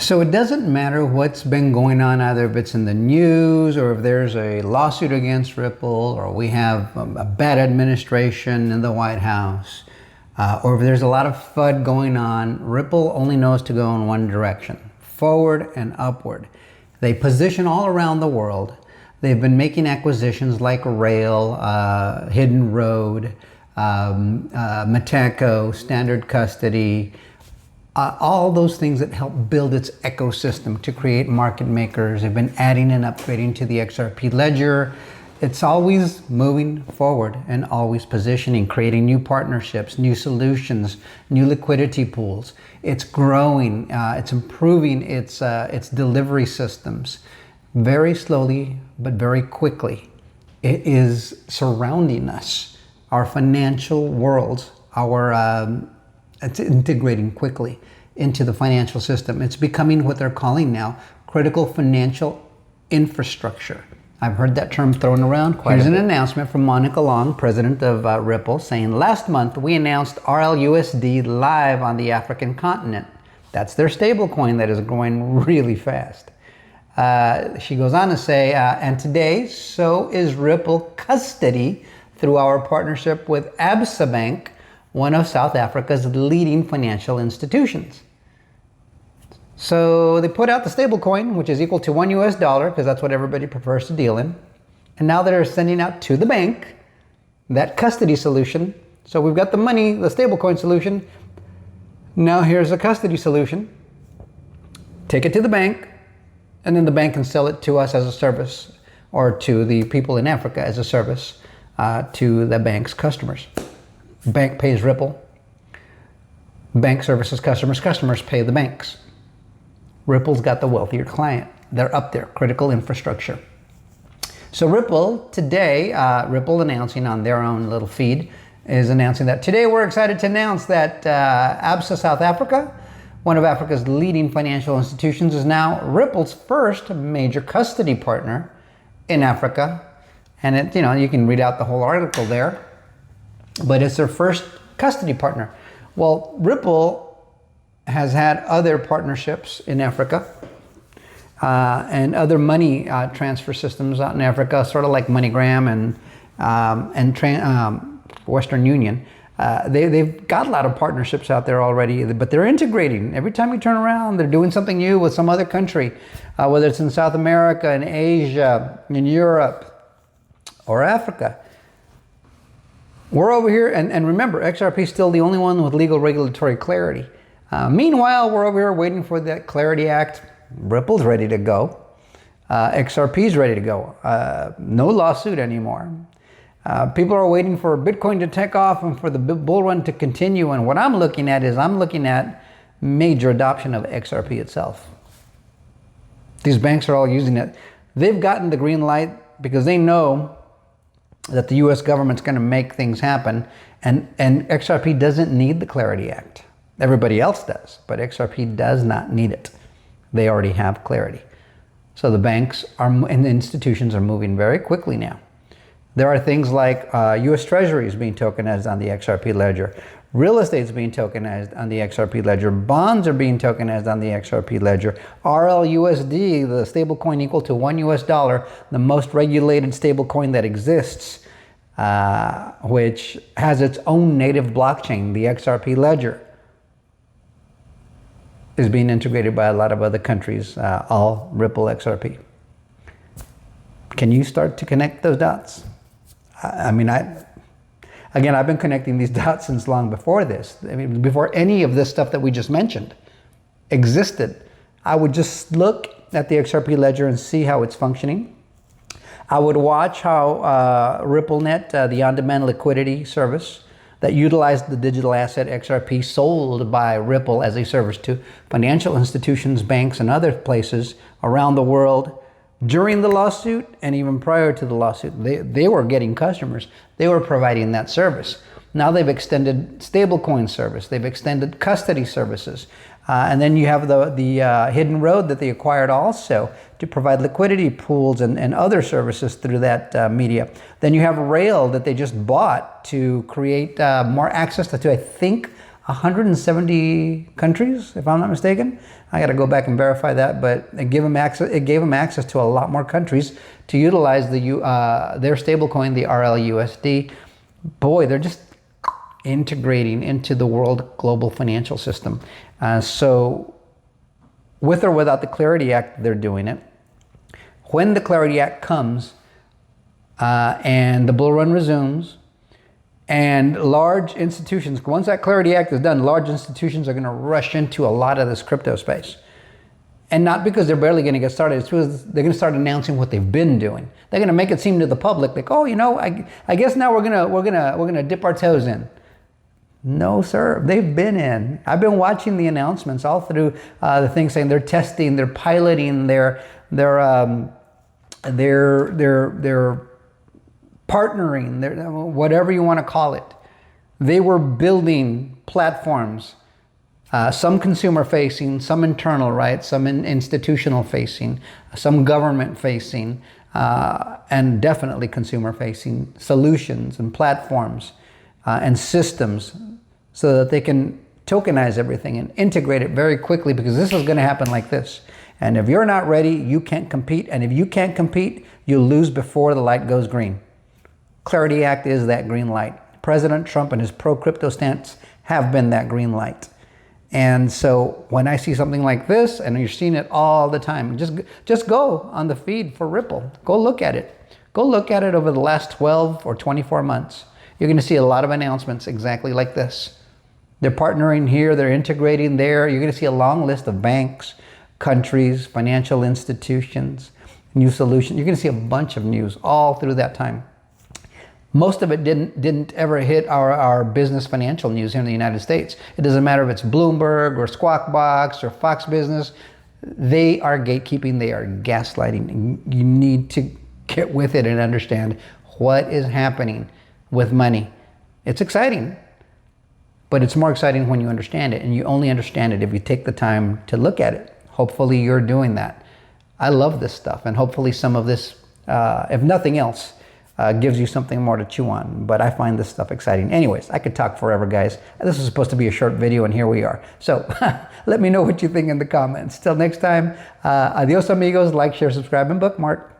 So it doesn't matter what's been going on, either if it's in the news or if there's a lawsuit against Ripple, or we have a bad administration in the White House, or if there's a lot of FUD going on. Ripple only knows to go in one direction, forward and upward. They position all around the world. They've been making acquisitions like Rail, Hidden Road, Meteco, Standard Custody, all those things that help build its ecosystem to create market makers. They've been adding and upgrading to the XRP ledger. It's always moving forward and always positioning, creating new partnerships, new solutions, new liquidity pools. It's growing, it's improving its delivery systems very slowly, but very quickly. It is surrounding us, our financial worlds, it's integrating quickly into the financial system. It's becoming what they're calling now critical financial infrastructure. I've heard that term thrown around quite a bit. Here's an announcement from Monica Long, president of Ripple, saying, "Last month we announced RLUSD live on the African continent." That's their stablecoin that is growing really fast. She goes on to say, "And today, so is Ripple custody through our partnership with Absa Bank, one of South Africa's leading financial institutions." So they put out the stablecoin, which is equal to $1 because that's what everybody prefers to deal in. And now they're sending out to the bank that custody solution. So we've got the money, the stablecoin solution. Now here's a custody solution. Take it to the bank, and then the bank can sell it to us as a service, or to the people in Africa as a service to the bank's customers. Bank pays Ripple. Bank services customers. Customers pay the banks. Ripple's got the wealthier client. They're up there, critical infrastructure. So Ripple today, Ripple announcing on their own little feed, is announcing that today we're excited to announce that Absa South Africa, one of Africa's leading financial institutions, is now Ripple's first major custody partner in Africa. And it, you can read out the whole article there, but it's their first custody partner. Well, Ripple has had other partnerships in Africa and other money transfer systems out in Africa, sort of like MoneyGram and Western Union. They've got a lot of partnerships out there already, but they're integrating. Every time you turn around, they're doing something new with some other country, whether it's in South America, in Asia, in Europe, or Africa. We're over here, and remember, XRP is still the only one with legal regulatory clarity. Meanwhile, we're over here waiting for that Clarity Act. Ripple's ready to go. XRP's ready to go. No lawsuit anymore. People are waiting for Bitcoin to take off and for the bull run to continue. And what I'm looking at is major adoption of XRP itself. These banks are all using it. They've gotten the green light because they know that the US government's going to make things happen. And XRP doesn't need the Clarity Act. Everybody else does, but XRP does not need it. They already have clarity. So the banks and the institutions are moving very quickly now. There are things like US Treasuries being tokenized on the XRP ledger. Real estate is being tokenized on the XRP ledger. Bonds are being tokenized on the XRP ledger. RLUSD, the stablecoin equal to $1, the most regulated stablecoin that exists, which has its own native blockchain, the XRP ledger, is being integrated by a lot of other countries, all Ripple XRP. Can you start to connect those dots? I've been connecting these dots since long before this. Before any of this stuff that we just mentioned existed. I would just look at the XRP ledger and see how it's functioning. I would watch how RippleNet, the on-demand liquidity service that utilized the digital asset XRP sold by Ripple as a service to financial institutions, banks, and other places around the world during the lawsuit and even prior to the lawsuit. They were getting customers. They were providing that service. Now they've extended stablecoin service. They've extended custody services. And then you have the Hidden Road that they acquired also to provide liquidity pools and other services through that media. Then you have Rail that they just bought to create more access to I think, 170 countries, if I'm not mistaken. I got to go back and verify that, but it gave them access to a lot more countries to utilize their stablecoin, the RLUSD. Boy, they're just integrating into the world global financial system. So with or without the Clarity Act, they're doing it. When the Clarity Act comes and the bull run resumes, and large institutions, once that Clarity Act is done, large institutions are going to rush into a lot of this crypto space. And not because they're barely going to get started, it's because they're going to start announcing what they've been doing. They're going to make it seem to the public like, oh, you know, I guess now we're gonna dip our toes in. No, sir, they've been in. I've been watching the announcements all through the thing saying they're testing, they're piloting, they're partnering, whatever you want to call it. They were building platforms, some consumer facing, some internal, right? Some institutional facing, some government facing, and definitely consumer facing solutions and platforms and systems so that they can tokenize everything and integrate it very quickly, because this is going to happen like this. And if you're not ready, you can't compete. And if you can't compete, you lose before the light goes green. Clarity Act is that green light. President Trump and his pro-crypto stance have been that green light. And so when I see something like this, and you're seeing it all the time, just go on the feed for Ripple. Go look at it. Go look at it over the last 12 or 24 months. You're going to see a lot of announcements exactly like this. They're partnering here, they're integrating there. You're going to see a long list of banks, countries, financial institutions, new solutions. You're going to see a bunch of news all through that time. Most of it didn't ever hit our business financial news here in the United States. It doesn't matter if it's Bloomberg or Squawk Box or Fox Business. They are gatekeeping, they are gaslighting. You need to get with it and understand what is happening with money. It's exciting, but it's more exciting when you understand it, and you only understand it if you take the time to look at it. Hopefully you're doing that. I love this stuff, and hopefully some of this, if nothing else, gives you something more to chew on. But I find this stuff exciting. Anyways, I could talk forever, guys. This is supposed to be a short video, and here we are. So let me know what you think in the comments. Till next time, adios amigos. Like, share, subscribe, and bookmark.